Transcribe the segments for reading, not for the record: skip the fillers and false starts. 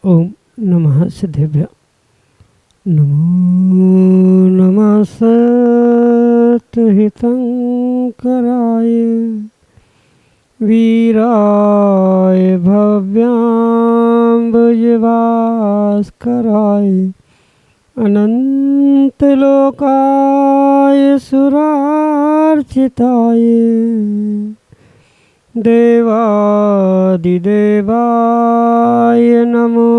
ओम नमः सिद्धेभ्य। नमो नमः सत्हितंकराय वीराय भव्याम्बुजभास्कराय अनंतलोकाय सुरार्चिताय देवादिदेवाय नमो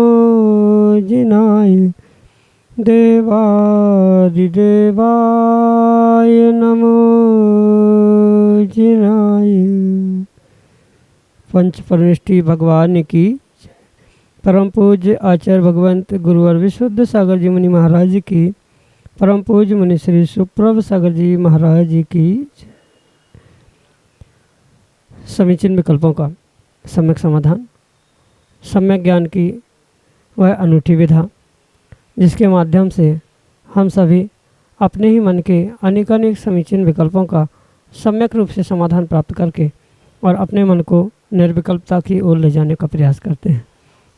जिनाय देवादिदेवाय नमो जिनाय। पंच परमेष्टि भगवान की परम पूज्य आचार्य भगवंत गुरुवर विशुद्ध सागर जी मुनि महाराज की, परम पूज्य मुनि श्री सुप्रभ सागर जी महाराज जी की। समीचीन विकल्पों का सम्यक समाधान, सम्यक ज्ञान की वह अनूठी विधा जिसके माध्यम से हम सभी अपने ही मन के अनेकानेक समीचीन विकल्पों का सम्यक रूप से समाधान प्राप्त करके और अपने मन को निर्विकल्पता की ओर ले जाने का प्रयास करते हैं,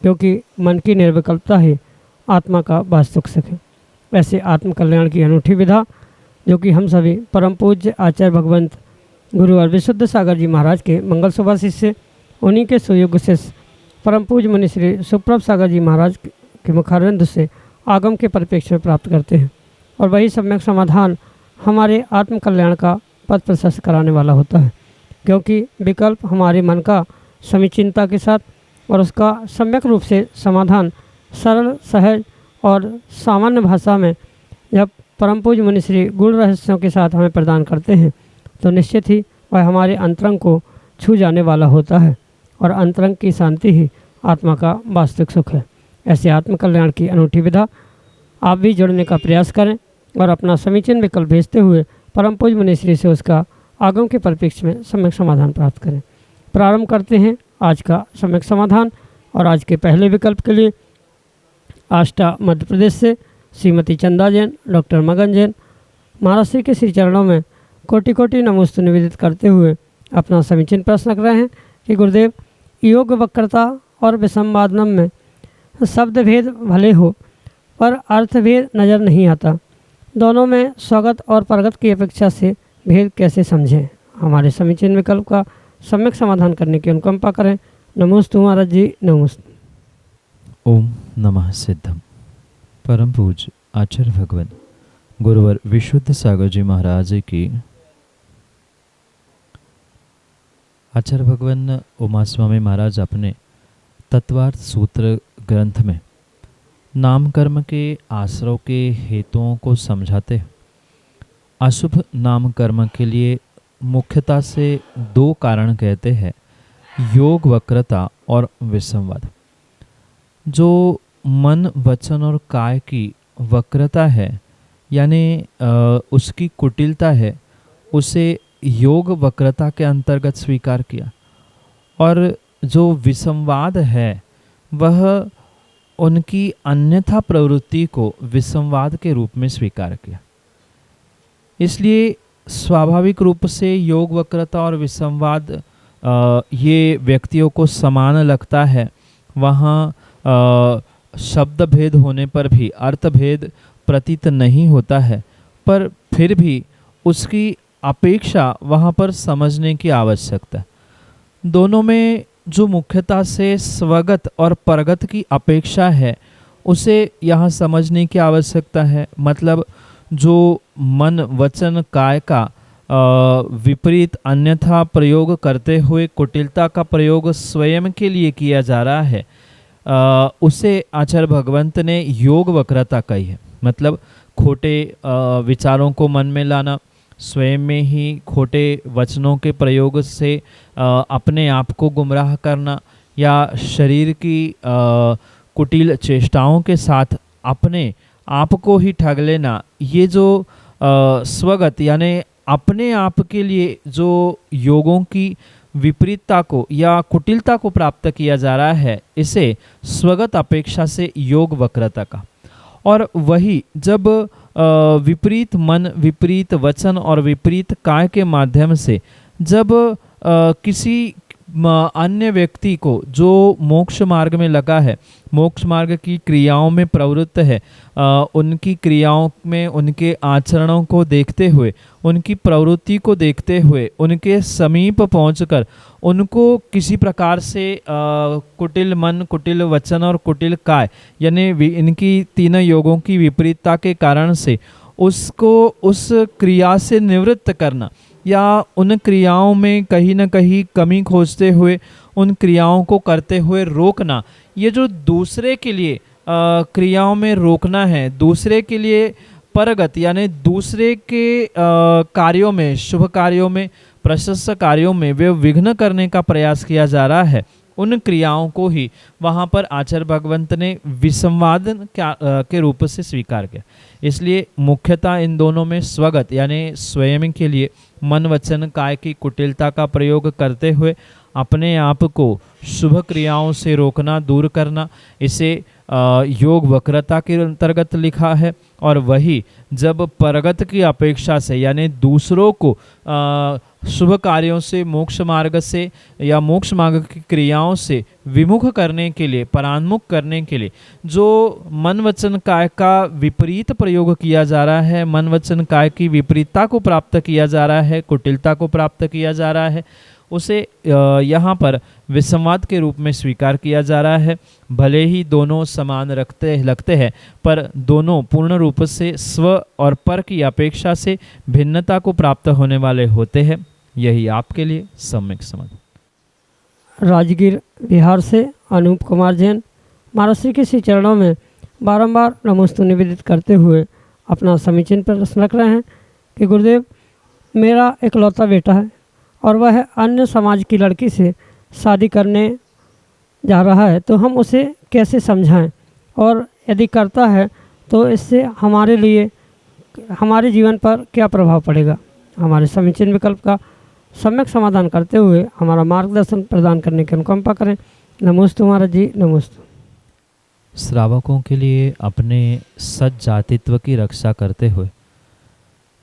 क्योंकि मन की निर्विकल्पता ही आत्मा का वास्तविक सुख है। ऐसे आत्म कल्याण की अनूठी विधा जो कि हम सभी परम पूज्य आचार्य भगवंत गुरु और विशुद्ध सागर जी महाराज के मंगल शोभा शिष्य, उन्हीं के सुयोग्य शिष्य परम पूज्य मुनि श्री सुप्रभ सागर जी महाराज के मुखारविंद से आगम के परिप्रेक्ष्य में प्राप्त करते हैं। और वही सम्यक समाधान हमारे आत्म कल्याण का पथ प्रशस्त कराने वाला होता है, क्योंकि विकल्प हमारे मन का समीचीनता के साथ और उसका सम्यक रूप से समाधान सरल सहज और सामान्य भाषा में जब परम पूज्य मुनि श्री गुण रहस्यों के साथ हमें प्रदान करते हैं तो निश्चित ही वह हमारे अंतरंग को छू जाने वाला होता है और अंतरंग की शांति ही आत्मा का वास्तविक सुख है। ऐसे आत्म कल्याण की अनूठी विधा आप भी जोड़ने का प्रयास करें और अपना समीचीन विकल्प भेजते हुए परम पूज्य मुनि श्री से उसका आगम के परिप्रेक्ष्य में सम्यक समाधान प्राप्त करें। प्रारंभ करते हैं आज का सम्यक समाधान। और आज के पहले विकल्प के लिए आष्टा मध्य प्रदेश से श्रीमती चंदा जैन, डॉक्टर मगन जैन महाराष्ट्र के श्री चरणों में कोटि कोटि नमोस्तु निवेदित करते हुए अपना समीचीन प्रश्न रख रहे हैं कि गुरुदेव, योग वक्रता और विसंवादनम में शब्द भेद भले हो पर अर्थ भेद नज़र नहीं आता, दोनों में स्वगत और परगत की अपेक्षा से भेद कैसे समझें। हमारे समीचीन विकल्प का सम्यक समाधान करने की अनुकंपा करें। नमोस्तु महाराज जी, नमोस्तु। ओम नमः सिद्धम। परम पूज्य आचार्य भगवान गुरुवर विशुद्ध सागर जी महाराज की। आचार्य भगवान उमा स्वामी महाराज अपने तत्वार्थ सूत्र ग्रंथ में नाम कर्म के आश्रव के हेतुओं को समझाते अशुभ नाम कर्म के लिए मुख्यता से दो कारण कहते हैं, योग वक्रता और विसंवाद। जो मन वचन और काय की वक्रता है यानी उसकी कुटिलता है, उसे योग वक्रता के अंतर्गत स्वीकार किया, और जो विसंवाद है वह उनकी अन्यथा प्रवृत्ति को विसंवाद के रूप में स्वीकार किया। इसलिए स्वाभाविक रूप से योग वक्रता और विसंवाद ये व्यक्तियों को समान लगता है। वहाँ शब्द भेद होने पर भी अर्थ भेद प्रतीत नहीं होता है, पर फिर भी उसकी अपेक्षा वहाँ पर समझने की आवश्यकता। दोनों में जो मुख्यता से स्वगत और परगत की अपेक्षा है उसे यहाँ समझने की आवश्यकता है। मतलब जो मन वचन काय का विपरीत अन्यथा प्रयोग करते हुए कुटिलता का प्रयोग स्वयं के लिए किया जा रहा है, उसे आचार्य भगवंत ने योग वक्रता कही है। मतलब खोटे विचारों को मन में लाना, स्वयं में ही खोटे वचनों के प्रयोग से अपने आप को गुमराह करना या शरीर की कुटिल चेष्टाओं के साथ अपने आप को ही ठग लेना, ये जो स्वगत यानी अपने आप के लिए जो योगों की विपरीतता को या कुटिलता को प्राप्त किया जा रहा है, इसे स्वगत अपेक्षा से योग वक्रता का। और वही जब विपरीत मन, विपरीत वचन और विपरीत काय के माध्यम से जब किसी अन्य व्यक्ति को जो मोक्ष मार्ग में लगा है, मोक्ष मार्ग की क्रियाओं में प्रवृत्त है, उनकी क्रियाओं में उनके आचरणों को देखते हुए, उनकी प्रवृत्ति को देखते हुए, उनके समीप पहुंचकर उनको किसी प्रकार से कुटिल मन, कुटिल वचन और कुटिल काय यानी इनकी तीनों योगों की विपरीतता के कारण से उसको उस क्रिया से निवृत्त करना या उन क्रियाओं में कहीं न कहीं कमी खोजते हुए उन क्रियाओं को करते हुए रोकना, ये जो दूसरे के लिए क्रियाओं में रोकना है, दूसरे के लिए परगत यानी दूसरे के कार्यों में, शुभ कार्यों में, प्रशस्त कार्यों में वे विघ्न करने का प्रयास किया जा रहा है, उन क्रियाओं को ही वहाँ पर आचार्य भगवंत ने विसंवाद के रूप से स्वीकार किया। इसलिए मुख्यतः इन दोनों में स्वगत यानी स्वयं के लिए मन वचन काय की कुटिलता का प्रयोग करते हुए अपने आप को शुभ क्रियाओं से रोकना, दूर करना, इसे योग वक्रता के अंतर्गत लिखा है। और वही जब परगत की अपेक्षा से यानी दूसरों को शुभ कार्यों से, मोक्ष मार्ग से या मोक्ष मार्ग की क्रियाओं से विमुख करने के लिए, परान्मुख करने के लिए जो मन वचन काय का विपरीत प्रयोग किया जा रहा है, मन वचन काय की विपरीतता को प्राप्त किया जा रहा है, कुटिलता को प्राप्त किया जा रहा है, उसे यहाँ पर विसंवाद के रूप में स्वीकार किया जा रहा है। भले ही दोनों समान लगते हैं, पर दोनों पूर्ण रूप से स्व और पर की अपेक्षा से भिन्नता को प्राप्त होने वाले होते हैं। यही आपके लिए सम्यक समझ। राजगीर बिहार से अनूप कुमार जैन महाराज श्री के श्री चरणों में बारंबार नमोस्तु निवेदित करते हुए अपना समीचीन प्रश्न रख रहे हैं कि गुरुदेव, मेरा इकलौता बेटा है और वह अन्य समाज की लड़की से शादी करने जा रहा है, तो हम उसे कैसे समझाएं, और यदि करता है तो इससे हमारे लिए, हमारे जीवन पर क्या प्रभाव पड़ेगा। हमारे समीचीन विकल्प का सम्यक समाधान करते हुए हमारा मार्गदर्शन प्रदान करने की अनुकंपा करें। नमोस्तु महाराज जी, नमोस्तु। श्रावकों के लिए अपने सज्जातित्व की रक्षा करते हुए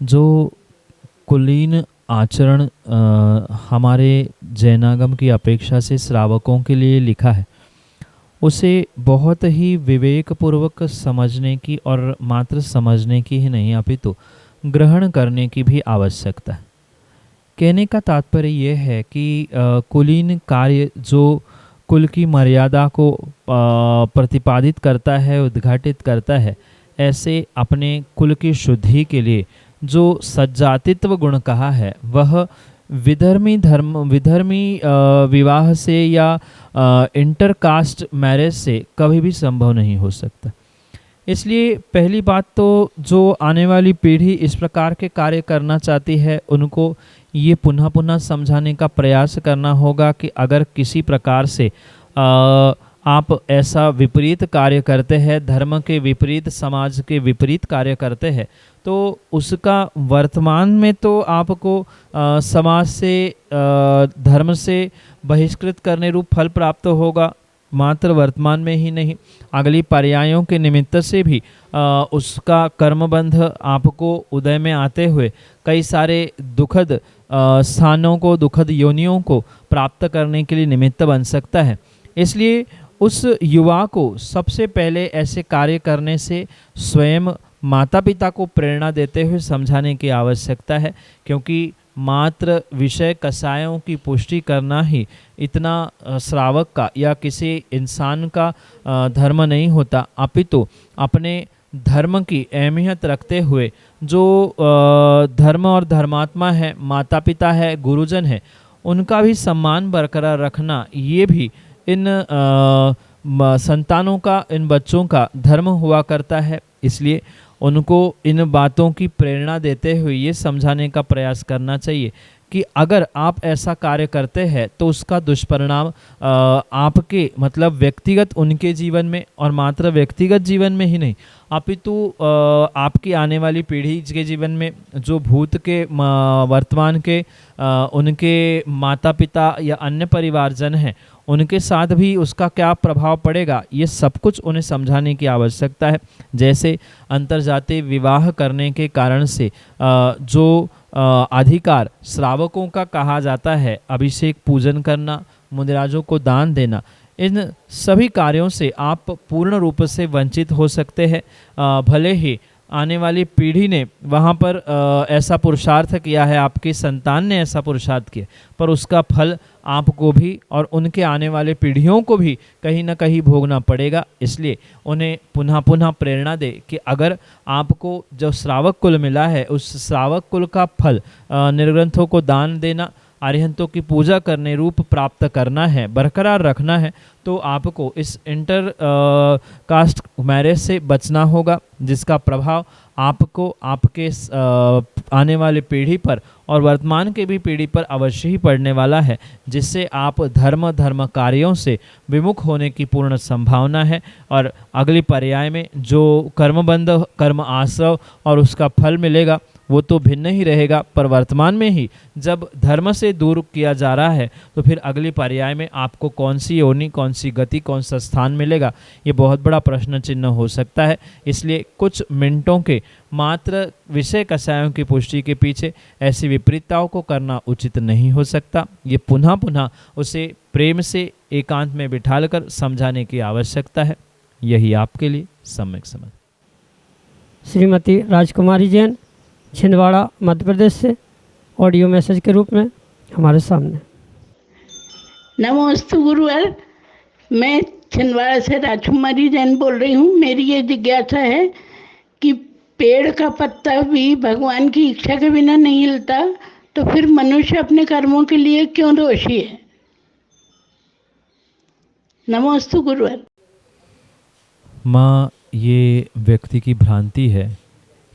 जो कुलीन आचरण हमारे जैनागम की अपेक्षा से श्रावकों के लिए लिखा है, उसे बहुत ही विवेकपूर्वक समझने की और मात्र समझने की ही नहीं अपितु ग्रहण करने की भी आवश्यकता है। कहने का तात्पर्य यह है कि कुलीन कार्य जो कुल की मर्यादा को प्रतिपादित करता है, उद्घाटित करता है, ऐसे अपने कुल की शुद्धि के लिए जो सज्जातित्व गुण कहा है, वह विधर्मी विवाह से या इंटरकास्ट मैरिज से कभी भी संभव नहीं हो सकता। इसलिए पहली बात तो जो आने वाली पीढ़ी इस प्रकार के कार्य करना चाहती है, उनको ये पुनः पुनः समझाने का प्रयास करना होगा कि अगर किसी प्रकार से आप ऐसा विपरीत कार्य करते हैं, धर्म के विपरीत, समाज के विपरीत कार्य करते हैं, तो उसका वर्तमान में तो आपको समाज से, धर्म से बहिष्कृत करने रूप फल प्राप्त होगा, मात्र वर्तमान में ही नहीं, अगली पर्यायों के निमित्त से भी उसका कर्मबंध आपको उदय में आते हुए कई सारे दुखद स्थानों को, दुखद योनियों को प्राप्त करने के लिए निमित्त बन सकता है। इसलिए उस युवा को सबसे पहले ऐसे कार्य करने से स्वयं माता पिता को प्रेरणा देते हुए समझाने की आवश्यकता है, क्योंकि मात्र विषय कसायों की पुष्टि करना ही इतना श्रावक का या किसी इंसान का धर्म नहीं होता, अपितु अपने धर्म की अहमियत रखते हुए जो धर्म और धर्मात्मा है, माता पिता है, गुरुजन है, उनका भी सम्मान बरकरार रखना, ये भी इन संतानों का, इन बच्चों का धर्म हुआ करता है। इसलिए उनको इन बातों की प्रेरणा देते हुए ये समझाने का प्रयास करना चाहिए कि अगर आप ऐसा कार्य करते हैं तो उसका दुष्परिणाम आपके मतलब व्यक्तिगत उनके जीवन में और मात्र व्यक्तिगत जीवन में ही नहीं अपितु आपकी आने वाली पीढ़ी के जीवन में, जो भूत के वर्तमान के उनके माता पिता या अन्य परिवारजन हैं उनके साथ भी उसका क्या प्रभाव पड़ेगा, ये सब कुछ उन्हें समझाने की आवश्यकता है। जैसे अंतर्जातीय विवाह करने के कारण से जो अधिकार श्रावकों का कहा जाता है, अभिषेक पूजन करना, मुनिराजों को दान देना, इन सभी कार्यों से आप पूर्ण रूप से वंचित हो सकते हैं। भले ही आने वाली पीढ़ी ने वहाँ पर ऐसा पुरुषार्थ किया है, आपकी संतान ने ऐसा पुरुषार्थ किया, पर उसका फल आपको भी और उनके आने वाले पीढ़ियों को भी कहीं ना कहीं भोगना पड़ेगा। इसलिए उन्हें पुनः पुनः प्रेरणा दे कि अगर आपको जो श्रावक कुल मिला है उस श्रावक कुल का फल निर्ग्रंथों को दान देना, अरिहंतों की पूजा करने रूप प्राप्त करना है, बरकरार रखना है, तो आपको इस इंटर कास्ट मैरिज से बचना होगा, जिसका प्रभाव आपको आपके आने वाली पीढ़ी पर और वर्तमान के भी पीढ़ी पर अवश्य ही पड़ने वाला है, जिससे आप धर्म कार्यों से विमुख होने की पूर्ण संभावना है। और अगली पर्याय में जो कर्मबंध कर्म आश्रव और उसका फल मिलेगा वो तो भिन्न ही रहेगा, पर वर्तमान में ही जब धर्म से दूर किया जा रहा है तो फिर अगली पर्याय में आपको कौन सी योनि, कौन सी गति, कौन सा स्थान मिलेगा, ये बहुत बड़ा प्रश्न चिन्ह हो सकता है। इसलिए कुछ मिनटों के मात्र विषय कषायों की पुष्टि के पीछे ऐसी विपरीतताओं को करना उचित नहीं हो सकता। ये पुनः पुनः उसे प्रेम से एकांत में बिठाकर समझाने की आवश्यकता है। यही आपके लिए सम्यक समझ। श्रीमती राजकुमारी जैन, छिंदवाड़ा, मध्य प्रदेश से ऑडियो मैसेज के रूप में हमारे सामने। नमोस्तु गुरुवर, मैं छिंदवाड़ा से राजकुमारी जैन बोल रही हूँ। मेरी ये जिज्ञासा है कि पेड़ का पत्ता भी भगवान की इच्छा के बिना नहीं हिलता, तो फिर मनुष्य अपने कर्मों के लिए क्यों दोषी है? नमोस्तु गुरुवर। माँ, ये व्यक्ति की भ्रांति है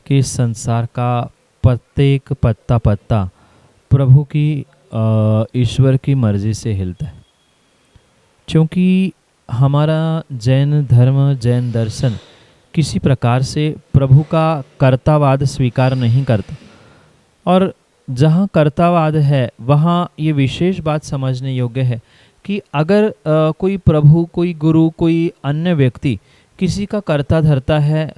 कि इस संसार का प्रत्येक पत्ता पत्ता प्रभु की ईश्वर की मर्जी से हिलता है, क्योंकि हमारा जैन धर्म, जैन दर्शन किसी प्रकार से प्रभु का कर्तावाद स्वीकार नहीं करता। और जहाँ कर्तावाद है वहाँ ये विशेष बात समझने योग्य है कि अगर कोई प्रभु, कोई गुरु, कोई अन्य व्यक्ति किसी का कर्ता धरता है,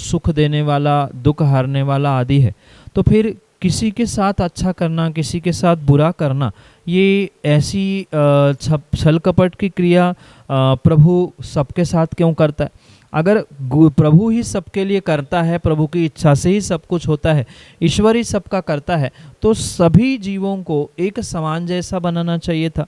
सुख देने वाला, दुख हारने वाला आदि है, तो फिर किसी के साथ अच्छा करना, किसी के साथ बुरा करना, ये ऐसी छल कपट की क्रिया प्रभु सबके साथ क्यों करता है? अगर प्रभु ही सबके लिए करता है, प्रभु की इच्छा से ही सब कुछ होता है, ईश्वर ही सबका करता है, तो सभी जीवों को एक समान जैसा बनाना चाहिए था।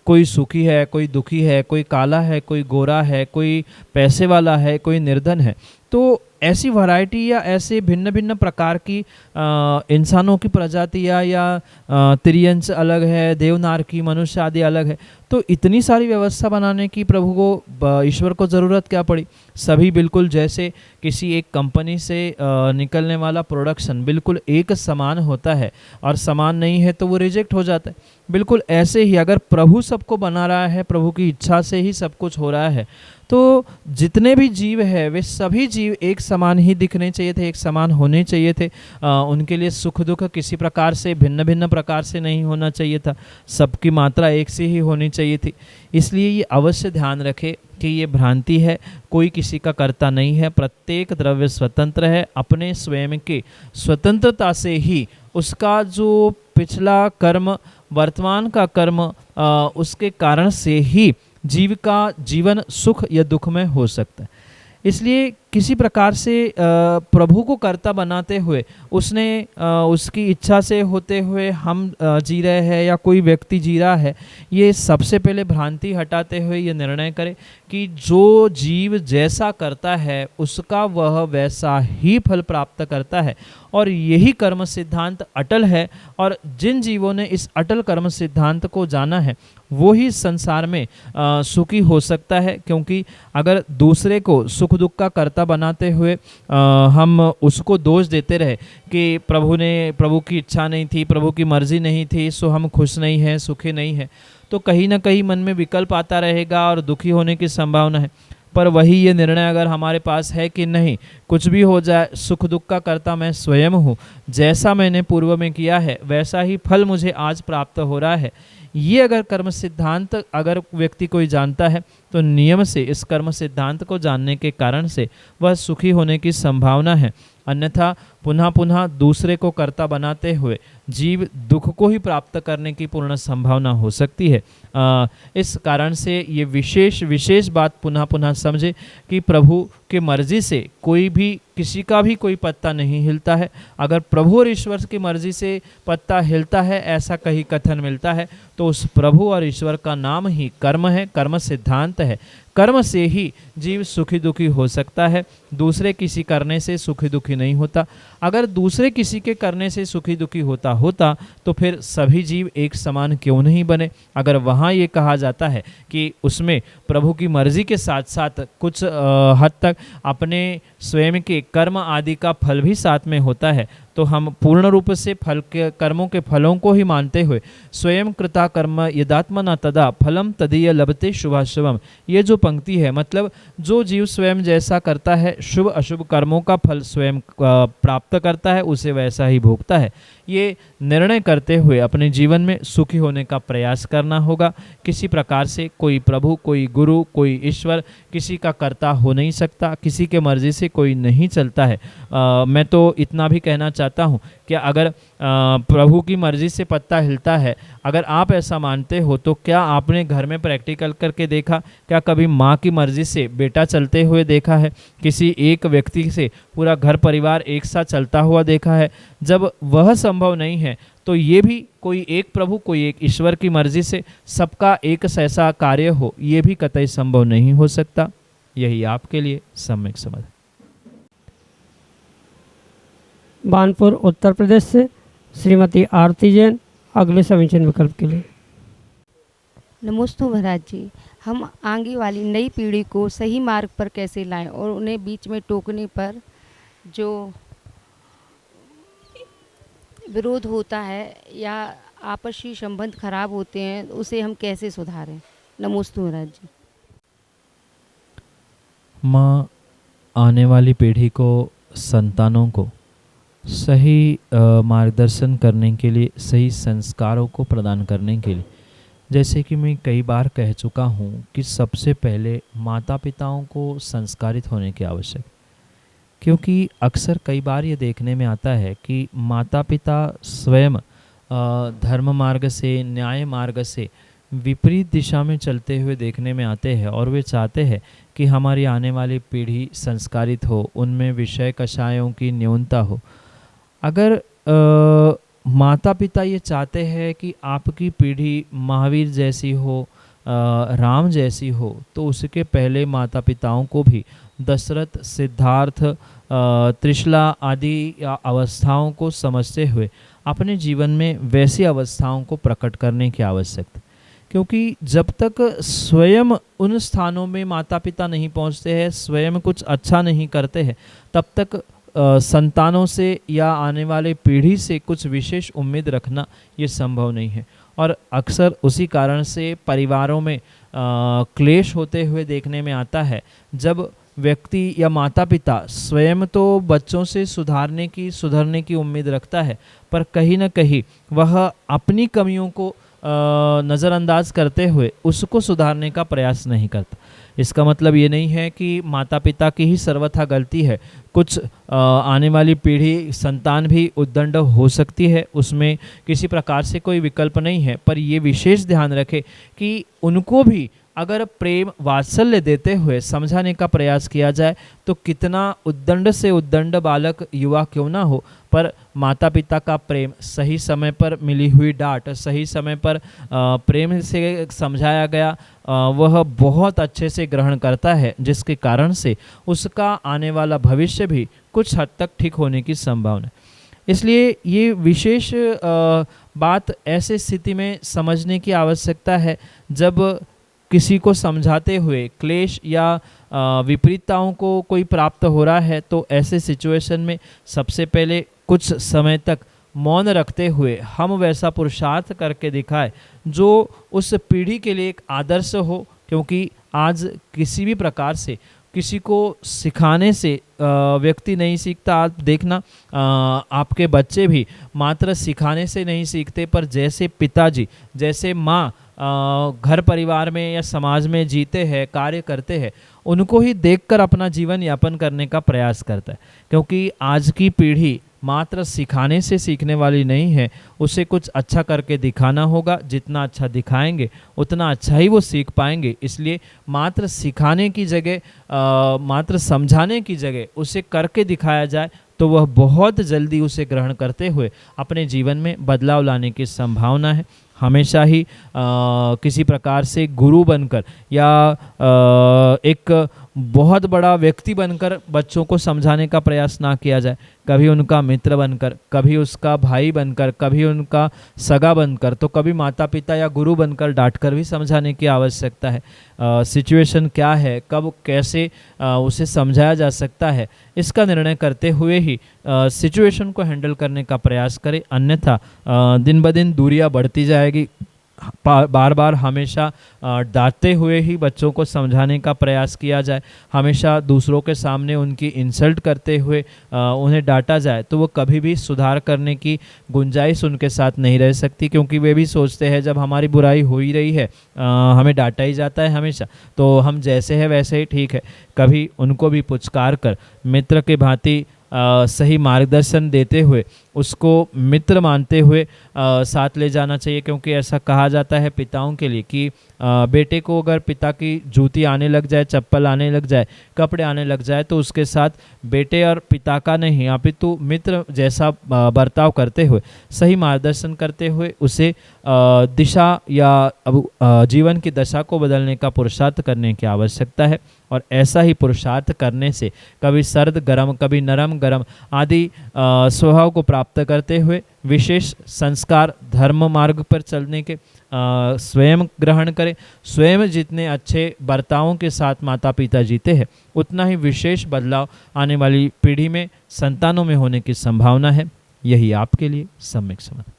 कोई सुखी है, कोई दुखी है, कोई काला है, कोई गोरा है, कोई पैसे वाला है, कोई निर्धन है। तो ऐसी वैरायटी या ऐसे भिन्न भिन्न प्रकार की इंसानों की प्रजातियाँ या तिर्यंश अलग है, देवनार की, मनुष्य आदि अलग है, तो इतनी सारी व्यवस्था बनाने की प्रभु को, ईश्वर को ज़रूरत क्या पड़ी? सभी बिल्कुल जैसे किसी एक कंपनी से निकलने वाला प्रोडक्शन बिल्कुल एक समान होता है और समान नहीं है तो वो रिजेक्ट हो जाता है। बिल्कुल ऐसे ही अगर प्रभु सबको बना रहा है, प्रभु की इच्छा से ही सब कुछ हो रहा है, तो जितने भी जीव है वे सभी जीव एक समान ही दिखने चाहिए थे, एक समान होने चाहिए थे। उनके लिए सुख दुख किसी प्रकार से भिन्न भिन्न प्रकार से नहीं होना चाहिए था, सबकी मात्रा एक सी ही होनी चाहिए थी। इसलिए ये अवश्य ध्यान रखें कि ये भ्रांति है, कोई किसी का कर्ता नहीं है, प्रत्येक द्रव्य स्वतंत्र है। अपने स्वयं के स्वतंत्रता से ही उसका जो पिछला कर्म, वर्तमान का कर्म, उसके कारण से ही जीव का जीवन सुख या दुख में हो सकता है। इसलिए किसी प्रकार से प्रभु को कर्ता बनाते हुए उसने उसकी इच्छा से होते हुए हम जी रहे हैं या कोई व्यक्ति जी रहा है, ये सबसे पहले भ्रांति हटाते हुए ये निर्णय करे कि जो जीव जैसा करता है उसका वह वैसा ही फल प्राप्त करता है, और यही कर्म सिद्धांत अटल है। और जिन जीवों ने इस अटल कर्म सिद्धांत को जाना है वो ही संसार में सुखी हो सकता है। क्योंकि अगर दूसरे को सुख दुख का कर्ता बनाते हुए हम उसको दोष देते रहे कि प्रभु की इच्छा नहीं थी, प्रभु की मर्जी नहीं थी, सो हम खुश नहीं हैं, सुखी नहीं हैं, तो कहीं ना कहीं मन में विकल्प आता रहेगा और दुखी होने की संभावना है। पर वही ये निर्णय अगर हमारे पास है कि नहीं, कुछ भी हो जाए, सुख दुख का कर्ता मैं स्वयं हूँ, जैसा मैंने पूर्व में किया है वैसा ही फल मुझे आज प्राप्त हो रहा है, ये अगर कर्म सिद्धांत अगर व्यक्ति कोई जानता है तो नियम से इस कर्म सिद्धांत को जानने के कारण से वह सुखी होने की संभावना है। अन्यथा पुनः पुनः दूसरे को कर्ता बनाते हुए जीव दुख को ही प्राप्त करने की पूर्ण संभावना हो सकती है। इस कारण से ये विशेष बात पुनः पुनः समझे कि प्रभु की मर्जी से कोई भी किसी का भी कोई पत्ता नहीं हिलता है। अगर प्रभु और ईश्वर की मर्जी से पत्ता हिलता है ऐसा कहीं कथन मिलता है तो उस प्रभु और ईश्वर का नाम ही कर्म है, कर्म सिद्धांत है। कर्म से ही जीव सुखी दुखी हो सकता है, दूसरे किसी करने से सुखी दुखी नहीं होता। अगर दूसरे किसी के करने से सुखी दुखी होता तो फिर सभी जीव एक समान क्यों नहीं बने। अगर वहाँ ये कहा जाता है कि उसमें प्रभु की मर्जी के साथ साथ कुछ हद तक अपने स्वयं के कर्म आदि का फल भी साथ में होता है, तो हम पूर्ण रूप से फल के कर्मों के फलों को ही मानते हुए स्वयं कृता कर्म यदात्मना तदा फलम तदीय लभते शुभाशुभम, ये जो पंक्ति है, मतलब जो जीव स्वयं जैसा करता है शुभ अशुभ कर्मों का फल स्वयं प्राप्त करता है उसे वैसा ही भोगता है। ये निर्णय करते हुए अपने जीवन में सुखी होने का प्रयास करना होगा। किसी प्रकार से कोई प्रभु, कोई गुरु, कोई ईश्वर किसी का कर्ता हो नहीं सकता, किसी के मर्जी से कोई नहीं चलता है। मैं तो इतना भी कहना चाहता हूँ कि अगर प्रभु की मर्जी से पत्ता हिलता है, अगर आप ऐसा मानते हो तो क्या आपने घर में प्रैक्टिकल करके देखा? क्या कभी माँ की मर्जी से बेटा चलते हुए देखा है? किसी एक व्यक्ति से पूरा घर परिवार एक साथ चलता हुआ देखा है? जब वह संभव नहीं है तो ये भी कोई एक प्रभु, कोई एक ईश्वर की मर्जी से सबका एक ऐसा कार्य हो, ये भी कतई संभव नहीं हो सकता। यही आपके लिए सम्यक समझ। बानपुर उत्तर प्रदेश से श्रीमती आरती जैन अगले समीचीन विकल्प के लिए। नमोस्तु महाराज जी, हम आगे वाली नई पीढ़ी को सही मार्ग पर कैसे लाएं और उन्हें बीच में टोकने पर जो विरोध होता है या आपसी संबंध खराब होते हैं उसे हम कैसे सुधारें? नमोस्तु महाराज जी। माँ आने वाली पीढ़ी को, संतानों को सही मार्गदर्शन करने के लिए, सही संस्कारों को प्रदान करने के लिए, जैसे कि मैं कई बार कह चुका हूँ कि सबसे पहले माता पिताओं को संस्कारित होने की आवश्यक, क्योंकि अक्सर कई बार ये देखने में आता है कि माता पिता स्वयं धर्म मार्ग से, न्याय मार्ग से विपरीत दिशा में चलते हुए देखने में आते हैं और वे चाहते हैं कि हमारी आने वाली पीढ़ी संस्कारित हो, उनमें विषय कषायों की न्यूनता हो। अगर माता पिता ये चाहते हैं कि आपकी पीढ़ी महावीर जैसी हो, राम जैसी हो, तो उसके पहले माता पिताओं को भी दशरथ, सिद्धार्थ, त्रिशला आदि अवस्थाओं को समझते हुए अपने जीवन में वैसी अवस्थाओं को प्रकट करने की आवश्यकता। क्योंकि जब तक स्वयं उन स्थानों में माता पिता नहीं पहुंचते हैं, स्वयं कुछ अच्छा नहीं करते हैं, तब तक संतानों से या आने वाले पीढ़ी से कुछ विशेष उम्मीद रखना ये संभव नहीं है। और अक्सर उसी कारण से परिवारों में क्लेश होते हुए देखने में आता है, जब व्यक्ति या माता पिता स्वयं तो बच्चों से सुधरने की उम्मीद रखता है, पर कहीं ना कहीं वह अपनी कमियों को नज़रअंदाज करते हुए उसको सुधारने का प्रयास नहीं करता। इसका मतलब ये नहीं है कि माता पिता की ही सर्वथा गलती है। कुछ आने वाली पीढ़ी, संतान भी उद्दंड हो सकती है, उसमें किसी प्रकार से कोई विकल्प नहीं है, पर ये विशेष ध्यान रखें कि उनको भी अगर प्रेम वात्सल्य देते हुए समझाने का प्रयास किया जाए तो कितना उद्दंड से उद्दंड बालक युवा क्यों ना हो, पर माता पिता का प्रेम, सही समय पर मिली हुई डांट, सही समय पर प्रेम से समझाया गया, वह बहुत अच्छे से ग्रहण करता है, जिसके कारण से उसका आने वाला भविष्य भी कुछ हद तक ठीक होने की संभावना है। इसलिए ये विशेष बात ऐसे स्थिति में समझने की आवश्यकता है जब किसी को समझाते हुए क्लेश या विपरीतताओं को कोई प्राप्त हो रहा है, तो ऐसे सिचुएशन में सबसे पहले कुछ समय तक मौन रखते हुए हम वैसा पुरुषार्थ करके दिखाए जो उस पीढ़ी के लिए एक आदर्श हो। क्योंकि आज किसी भी प्रकार से किसी को सिखाने से व्यक्ति नहीं सीखता। आप देखना, आपके बच्चे भी मात्र सिखाने से नहीं सीखते, पर जैसे पिताजी, जैसे माँ घर परिवार में या समाज में जीते हैं, कार्य करते हैं, उनको ही देखकर अपना जीवन यापन करने का प्रयास करता है। क्योंकि आज की पीढ़ी मात्र सिखाने से सीखने वाली नहीं है, उसे कुछ अच्छा करके दिखाना होगा। जितना अच्छा दिखाएंगे उतना अच्छा ही वो सीख पाएंगे। इसलिए मात्र सिखाने की जगह, मात्र समझाने की जगह उसे करके दिखाया जाए तो वह बहुत जल्दी उसे ग्रहण करते हुए अपने जीवन में बदलाव लाने की संभावना है। हमेशा ही किसी प्रकार से गुरु बनकर या एक बहुत बड़ा व्यक्ति बनकर बच्चों को समझाने का प्रयास ना किया जाए। कभी उनका मित्र बनकर, कभी उसका भाई बनकर, कभी उनका सगा बनकर, तो कभी माता पिता या गुरु बनकर डांटकर भी समझाने की आवश्यकता है। सिचुएशन क्या है, कब कैसे उसे समझाया जा सकता है, इसका निर्णय करते हुए ही सिचुएशन को हैंडल करने का प्रयास करें। अन्यथा दिन ब दिन दूरियां बढ़ती जाएगी। बार बार हमेशा डांटते हुए ही बच्चों को समझाने का प्रयास किया जाए, हमेशा दूसरों के सामने उनकी इंसल्ट करते हुए उन्हें डांटा जाए, तो वो कभी भी सुधार करने की गुंजाइश उनके साथ नहीं रह सकती। क्योंकि वे भी सोचते हैं जब हमारी बुराई हो ही रही है, हमें डांटा ही जाता है हमेशा, तो हम जैसे हैं वैसे ही ठीक है। कभी उनको भी पुचकार कर मित्र के भांति सही मार्गदर्शन देते हुए, उसको मित्र मानते हुए साथ ले जाना चाहिए। क्योंकि ऐसा कहा जाता है पिताओं के लिए कि बेटे को अगर पिता की जूती आने लग जाए, चप्पल आने लग जाए, कपड़े आने लग जाए, तो उसके साथ बेटे और पिता का नहीं, अपितु मित्र जैसा बर्ताव करते हुए, सही मार्गदर्शन करते हुए उसे दिशा या जीवन की दशा को बदलने का पुरुषार्थ करने की आवश्यकता है। और ऐसा ही पुरुषार्थ करने से कभी सर्द गरम, कभी नरम गरम आदि स्वभाव को प्राप्त करते हुए विशेष संस्कार धर्म मार्ग पर चलने के स्वयं ग्रहण करें। स्वयं जितने अच्छे बर्तावों के साथ माता पिता जीते हैं, उतना ही विशेष बदलाव आने वाली पीढ़ी में, संतानों में होने की संभावना है। यही आपके लिए सम्यक समाधान।